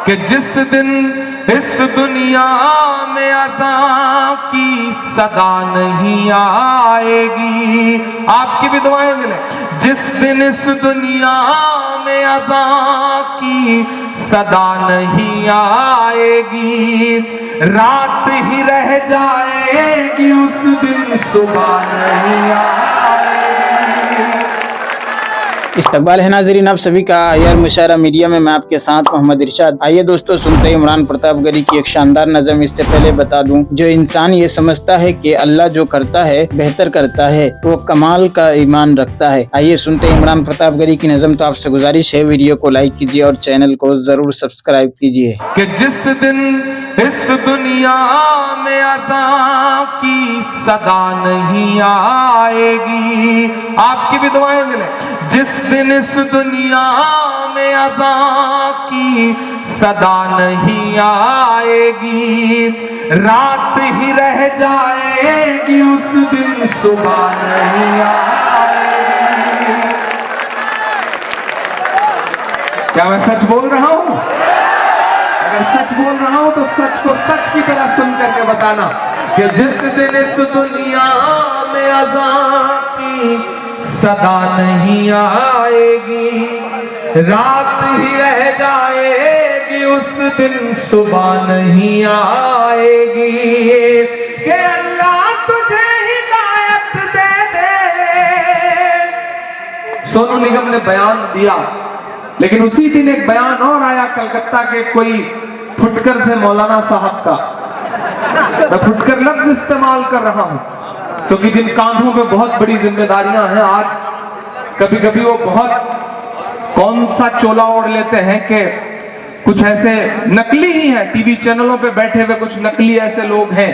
کہ جس دن اس دنیا میں اذان کی صدا نہیں آئے گی، آپ کی بھی دعائیں ملیں، جس دن اس دنیا میں اذان کی صدا نہیں آئے گی، رات ہی رہ جائے گی اس دن صبح نہیں آئے گی۔ استقبال ہے ناظرین آپ سبھی کا آئیار مشاعرہ میڈیا میں آپ کے ساتھ محمد ارشاد۔ آئیے دوستو سنتے ہیں عمران پرتاپ گری کی ایک شاندار نظم۔ اس سے پہلے بتا دوں، جو انسان یہ سمجھتا ہے کہ اللہ جو کرتا ہے بہتر کرتا ہے، وہ کمال کا ایمان رکھتا ہے۔ آئیے سنتے ہیں عمران پرتاپ گری کی نظم۔ تو آپ سے گزارش ہے ویڈیو کو لائک کیجیے اور چینل کو ضرور سبسکرائب کیجیے۔ کہ جس دن اس دنیا میں اذان کی صدا نہیں آئے گی، آپ کی بھی دعائیں ملیں، جس دن اس دنیا میں اذان کی صدا نہیں آئے گی، رات ہی رہ جائے گی اس دن صبح نہیں آئے گی۔ کیا میں سچ بول رہا ہوں؟ اگر سچ بول رہا ہوں تو سچ کو سچ کی طرح سن کر کے بتانا کہ جس دن اس دنیا میں اذان کی صدا نہیں آئے گی، رات ہی رہ جائے گی اس دن صبح نہیں آئے گی، کہ اللہ تجھے ہدایت دے دے۔ سونو نگم نے بیان دیا، لیکن اسی دن ایک بیان اور آیا کلکتہ کے کوئی پھٹکر سے مولانا صاحب کا۔ میں پھٹکر لفظ استعمال کر رہا ہوں کیونکہ جن کاندھوں پہ بہت بڑی ذمہ داریاں ہیں، آج کبھی کبھی وہ بہت کون سا چولا اوڑھ لیتے ہیں کہ کچھ ایسے نقلی ہی ہیں، ٹی وی چینلوں پہ بیٹھے ہوئے کچھ نقلی ایسے لوگ ہیں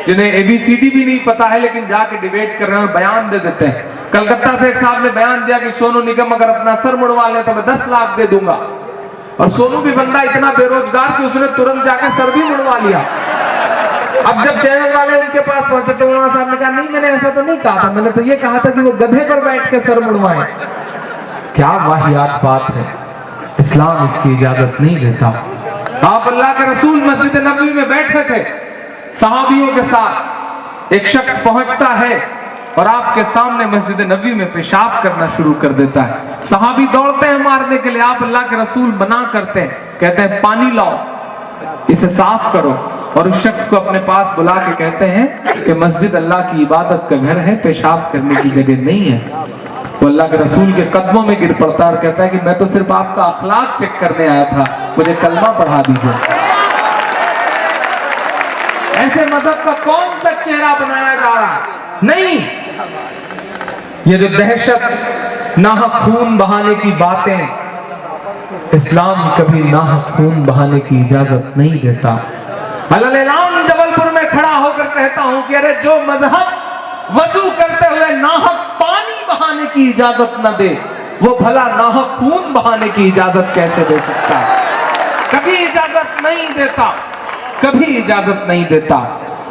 جنہیں اے بی سی ڈی بھی نہیں پتا ہے، لیکن جا کے ڈیبیٹ کر رہے ہیں اور بیان دے دیتے ہیں۔ کلکتہ سے ایک صاحب نے بیان دیا کہ سونو نگم اگر اپنا سر مڑوا لے تو میں 10 لاکھ دے دوں گا، اور سونو بھی بندہ اتنا بے روزگار کہ اس نے ترنت جا کے سر بھی مڑوا لیا۔ اب جب چینل والے ان کے پاس پہنچے تو مولانا صاحب نے کہا نہیں، میں نے ایسا تو نہیں کہا تھا، میں نے تو یہ کہا تھا کہ وہ گدھے پر بیٹھ کے سر مڑوائیں۔ کیا واہیات بات ہے، اسلام اس کی اجازت نہیں دیتا۔ آپ اللہ کے رسول مسجد نبوی میں بیٹھے تھے صحابیوں کے ساتھ، ایک شخص پہنچتا ہے اور آپ کے سامنے مسجد نبوی میں پیشاب کرنا شروع کر دیتا ہے۔ صحابی دوڑتے ہیں مارنے کے لیے، آپ اللہ کے رسول منع کرتے ہیں، کہتے ہیں پانی لاؤ، اسے صاف کرو، اور اس شخص کو اپنے پاس بلا کے کہتے ہیں کہ مسجد اللہ کی عبادت کا گھر ہے، پیشاب کرنے کی جگہ نہیں ہے۔ وہ اللہ کے رسول کے قدموں میں گر پڑتا ہے اور کہتا ہے کہ میں تو صرف آپ کا اخلاق چیک کرنے آیا تھا، مجھے کلمہ پڑھا دیجئے۔ ایسے مذہب کا کون سا چہرہ بنایا جا رہا ہے؟ نہیں، یہ جو دہشت ناحق خون بہانے کی باتیں، اسلام کبھی ناحق خون بہانے کی اجازت نہیں دیتا۔ علل اعلان جبل پور میں کھڑا ہو کر کہتا ہوں کہ ارے جو مذہب وضو کرتے ہوئے ناحق پانی بہانے کی اجازت نہ دے، وہ بھلا ناحق خون بہانے کی اجازت کیسے دے سکتا ہے؟ کبھی اجازت نہیں دیتا، کبھی اجازت نہیں دیتا۔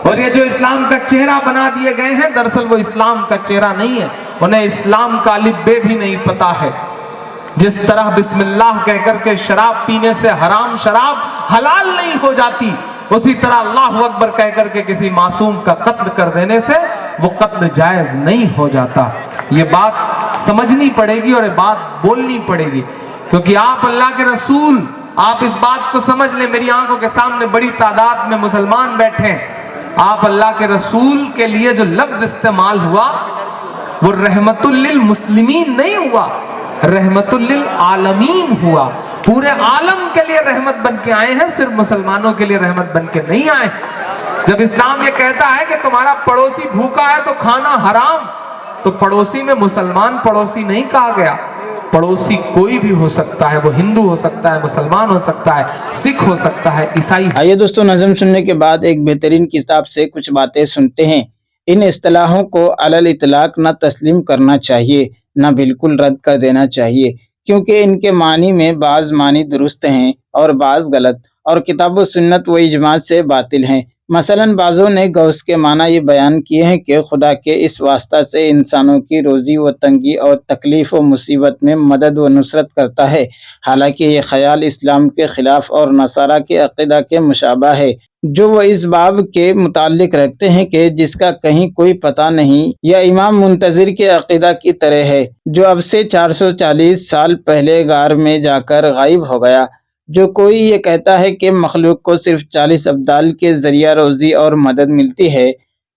اور یہ جو اسلام کا چہرہ بنا دیے گئے ہیں، دراصل وہ اسلام کا چہرہ نہیں ہے، انہیں اسلام کا الف بے بھی نہیں پتا ہے۔ جس طرح بسم اللہ کہہ کر کے شراب پینے سے حرام شراب حلال نہیں ہو جاتی، اسی طرح اللہ اکبر کہہ کر کے کسی معصوم کا قتل کر دینے سے وہ قتل جائز نہیں ہو جاتا۔ یہ بات سمجھنی پڑے گی اور یہ بات بولنی پڑے گی، کیونکہ آپ اللہ کے رسول، آپ اس بات کو سمجھ لیں، میری آنکھوں کے سامنے بڑی تعداد میں مسلمان بیٹھے ہیں، آپ اللہ کے رسول کے لیے جو لفظ استعمال ہوا وہ رحمت للمسلمین نہیں ہوا، رحمت للعالمین ہوا۔ پورے عالم کے لیے رحمت بن کے آئے ہیں، صرف مسلمانوں کے لیے رحمت بن کے نہیں آئے۔ جب اسلام یہ کہتا ہے کہ تمہارا پڑوسی بھوکا ہے تو کھانا حرام، تو پڑوسی میں مسلمان پڑوسی نہیں کہا گیا۔ پڑوسی کوئی بھی ہو سکتا ہے، وہ ہندو ہو سکتا ہے، مسلمان ہو سکتا ہے، سکھ ہو سکتا ہے، عیسائی۔ آئیے دوستو نظم سننے کے بعد ایک بہترین کتاب سے کچھ باتیں سنتے ہیں۔ ان اصطلاحوں کو علل اطلاق نہ تسلیم کرنا چاہیے، نہ بالکل رد کر دینا چاہیے، کیونکہ ان کے معنی میں بعض معنی درست ہیں اور بعض غلط، اور کتاب و سنت و اجماع سے باطل ہیں۔ مثلاً بعضوں نے غوث کے معنی یہ بیان کیے ہیں کہ خدا کے اس واسطہ سے انسانوں کی روزی و تنگی اور تکلیف و مصیبت میں مدد و نصرت کرتا ہے، حالانکہ یہ خیال اسلام کے خلاف اور نصارہ کے عقیدہ کے مشابہ ہے، جو وہ اس باب کے متعلق رکھتے ہیں کہ جس کا کہیں کوئی پتہ نہیں، یا امام منتظر کے عقیدہ کی طرح ہے جو اب سے 440 سال پہلے غار میں جا کر غائب ہو گیا۔ جو کوئی یہ کہتا ہے کہ مخلوق کو صرف 40 ابدال کے ذریعہ روزی اور مدد ملتی ہے،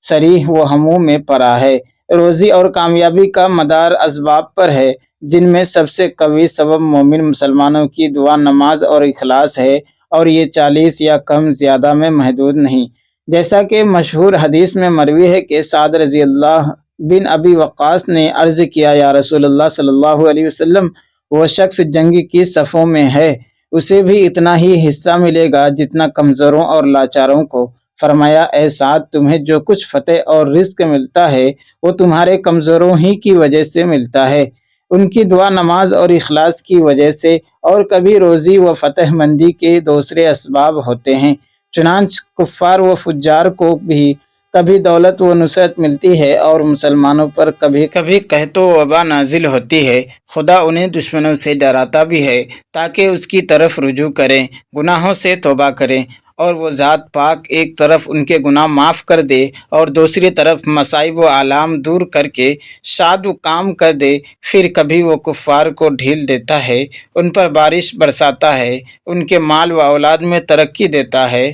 صریح وہموں میں پڑا ہے۔ روزی اور کامیابی کا مدار اسباب پر ہے، جن میں سب سے قوی سبب مومن مسلمانوں کی دعا، نماز اور اخلاص ہے، اور یہ 40 یا کم زیادہ میں محدود نہیں۔ جیسا کہ مشہور حدیث میں مروی ہے کہ سعد رضی اللہ بن ابی وقاص نے عرض کیا، یا رسول اللہ صلی اللہ علیہ وسلم، وہ شخص جنگ کی صفوں میں ہے، اسے بھی اتنا ہی حصہ ملے گا جتنا کمزوروں اور لاچاروں کو۔ فرمایا، اے سعد، تمہیں جو کچھ فتح اور رزق ملتا ہے وہ تمہارے کمزوروں ہی کی وجہ سے ملتا ہے، ان کی دعا، نماز اور اخلاص کی وجہ سے، اور کبھی روزی و فتح مندی کے دوسرے اسباب ہوتے ہیں۔ چنانچہ کفار و فجار کو بھی کبھی دولت و نصرت ملتی ہے، اور مسلمانوں پر کبھی کبھی قحط و وبا نازل ہوتی ہے۔ خدا انہیں دشمنوں سے ڈراتا بھی ہے تاکہ اس کی طرف رجوع کریں، گناہوں سے توبہ کریں، اور وہ ذات پاک ایک طرف ان کے گناہ معاف کر دے اور دوسری طرف مصائب و آلام دور کر کے شاد و کام کر دے۔ پھر کبھی وہ کفار کو ڈھیل دیتا ہے، ان پر بارش برساتا ہے، ان کے مال و اولاد میں ترقی دیتا ہے۔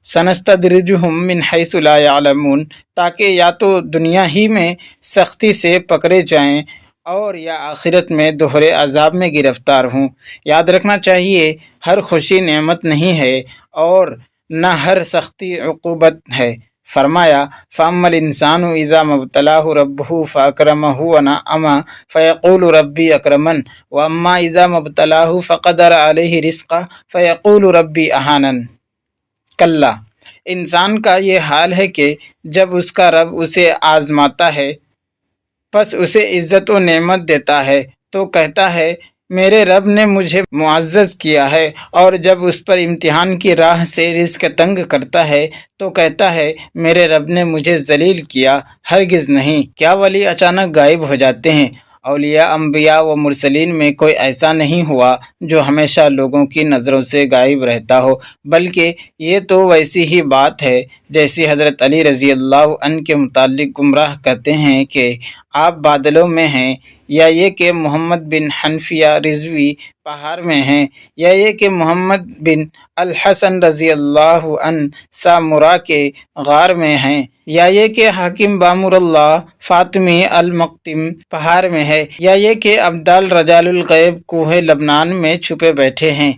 سنستدرجہم من حیث لا یعلمون، تاکہ یا تو دنیا ہی میں سختی سے پکڑے جائیں اور یا آخرت میں دوہرے عذاب میں گرفتار ہوں۔ یاد رکھنا چاہیے، ہر خوشی نعمت نہیں ہے اور نہ ہر سختی عقوبت ہے۔ فرمایا، فَأَمَّا الْإِنسَانُ إِذَا مَا ابْتَلَاهُ رَبُّهُ فَأَكْرَمَهُ وَنَعَّمَهُ فَيَقُولُ رَبِّي أَكْرَمَنِ وَأَمَّا إِذَا مَا ابْتَلَاهُ فَقَدَرَ عَلَيْهِ رِزْقَهُ فَيَقُولُ رَبِّي أَهَانَنِ۔ کلا، انسان کا یہ حال ہے کہ جب اس کا رب اسے آزماتا ہے، پس اسے عزت و نعمت دیتا ہے تو کہتا ہے میرے رب نے مجھے معزز کیا ہے، اور جب اس پر امتحان کی راہ سے رزق تنگ کرتا ہے تو کہتا ہے میرے رب نے مجھے ذلیل کیا۔ ہرگز نہیں۔ کیا ولی اچانک غائب ہو جاتے ہیں؟ اولیاء، انبیاء و مرسلین میں کوئی ایسا نہیں ہوا جو ہمیشہ لوگوں کی نظروں سے غائب رہتا ہو، بلکہ یہ تو ویسی ہی بات ہے جیسی حضرت علی رضی اللہ عنہ کے متعلق گمراہ کہتے ہیں کہ آپ بادلوں میں ہیں، یا یہ کہ محمد بن حنفیہ رضوی پہاڑ میں ہیں، یا یہ کہ محمد بن الحسن رضی اللہ عنہ سامرا کے غار میں ہیں، یا یہ کہ حاکم بامر اللہ فاطمی المقتم پہاڑ میں ہے، یا یہ کہ ابدال رجال الغیب کوہ لبنان میں چھپے بیٹھے ہیں،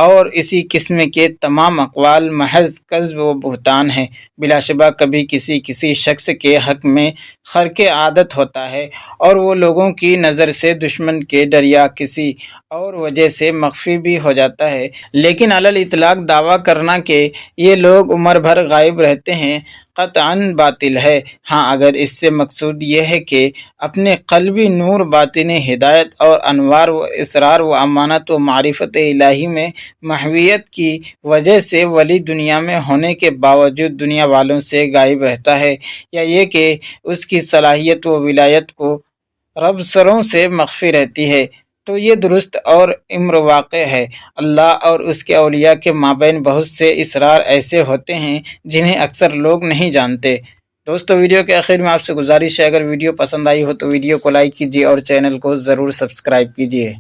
اور اسی قسم کے تمام اقوال محض کذب و بہتان ہیں۔ بلا شبہ کبھی کسی شخص کے حق میں خرق عادت ہوتا ہے، اور وہ لوگوں کی نظر سے دشمن کے ڈر یا کسی اور وجہ سے مخفی بھی ہو جاتا ہے، لیکن علی الاطلاق دعویٰ کرنا کہ یہ لوگ عمر بھر غائب رہتے ہیں قطعاً باطل ہے۔ ہاں، اگر اس سے مقصود یہ ہے کہ اپنے قلبی نور، باطنی ہدایت اور انوار و اسرار و امانت و معرفت الہی میں محویت کی وجہ سے ولی دنیا میں ہونے کے باوجود دنیا والوں سے غائب رہتا ہے، یا یہ کہ اس کی صلاحیت و ولایت کو رب سروں سے مخفی رہتی ہے، تو یہ درست اور امر واقع ہے۔ اللہ اور اس کے اولیاء کے مابین بہت سے اسرار ایسے ہوتے ہیں جنہیں اکثر لوگ نہیں جانتے۔ دوستو، ویڈیو کے آخر میں آپ سے گزارش ہے، اگر ویڈیو پسند آئی ہو تو ویڈیو کو لائک کیجیے اور چینل کو ضرور سبسکرائب کیجیے۔